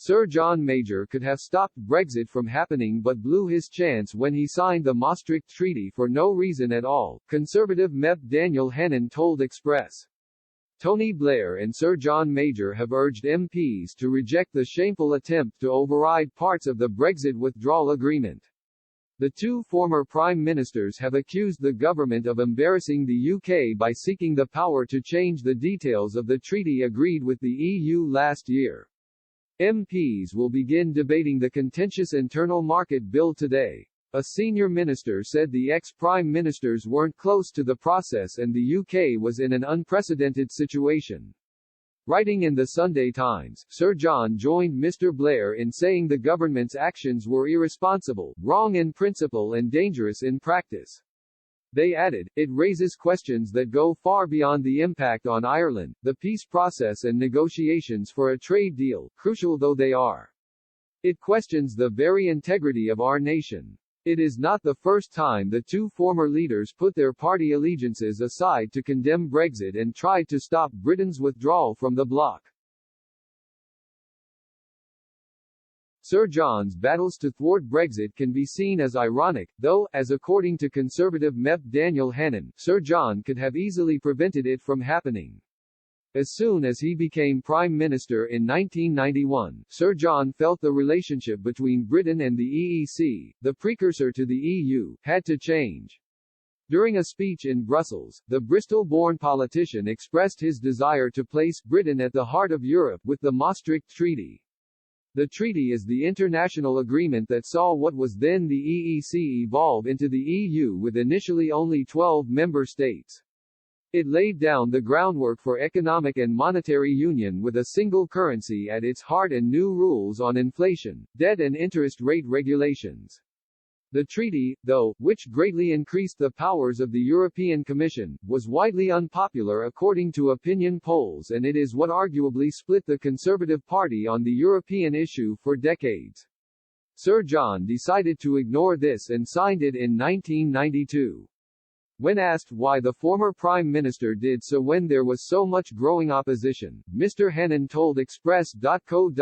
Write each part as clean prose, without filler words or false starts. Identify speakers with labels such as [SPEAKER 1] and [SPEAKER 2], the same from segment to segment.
[SPEAKER 1] Sir John Major could have stopped Brexit from happening but blew his chance when he signed the Maastricht Treaty for no reason at all, Conservative MEP Daniel Hannan told Express. Tony Blair and Sir John Major have urged MPs to reject the shameful attempt to override parts of the Brexit withdrawal agreement. The two former prime ministers have accused the government of embarrassing the UK by seeking the power to change the details of the treaty agreed with the EU last year. MPs will begin debating the contentious internal market bill today. A senior minister said the ex-prime ministers weren't close to the process and the UK was in an unprecedented situation. Writing in the Sunday Times, Sir John joined Mr. Blair in saying the government's actions were irresponsible, wrong in principle and dangerous in practice. They added, it raises questions that go far beyond the impact on Ireland, the peace process and negotiations for a trade deal, crucial though they are. It questions the very integrity of our nation. It is not the first time the two former leaders put their party allegiances aside to condemn Brexit and tried to stop Britain's withdrawal from the bloc. Sir John's battles to thwart Brexit can be seen as ironic, though, as according to Conservative MEP Daniel Hannan, Sir John could have easily prevented it from happening. As soon as he became Prime Minister in 1991, Sir John felt the relationship between Britain and the EEC, the precursor to the EU, had to change. During a speech in Brussels, the Bristol-born politician expressed his desire to place Britain at the heart of Europe with the Maastricht Treaty. The treaty is the international agreement that saw what was then the EEC evolve into the EU with initially only 12 member states. It laid down the groundwork for economic and monetary union with a single currency at its heart and new rules on inflation, debt and interest rate regulations. The treaty, though, which greatly increased the powers of the European Commission, was widely unpopular according to opinion polls, and it is what arguably split the Conservative Party on the European issue for decades. Sir John decided to ignore this and signed it in 1992. When asked why the former Prime Minister did so when there was so much growing opposition, Mr. Hannan told Express.co.uk,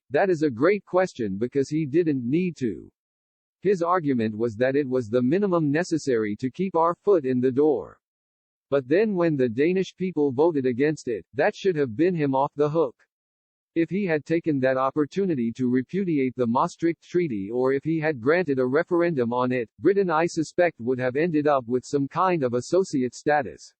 [SPEAKER 1] "That is a great question because he didn't need to." His argument was that it was the minimum necessary to keep our foot in the door. But then when the Danish people voted against it, that should have been him off the hook. If he had taken that opportunity to repudiate the Maastricht Treaty or if he had granted a referendum on it, Britain I suspect would have ended up with some kind of associate status.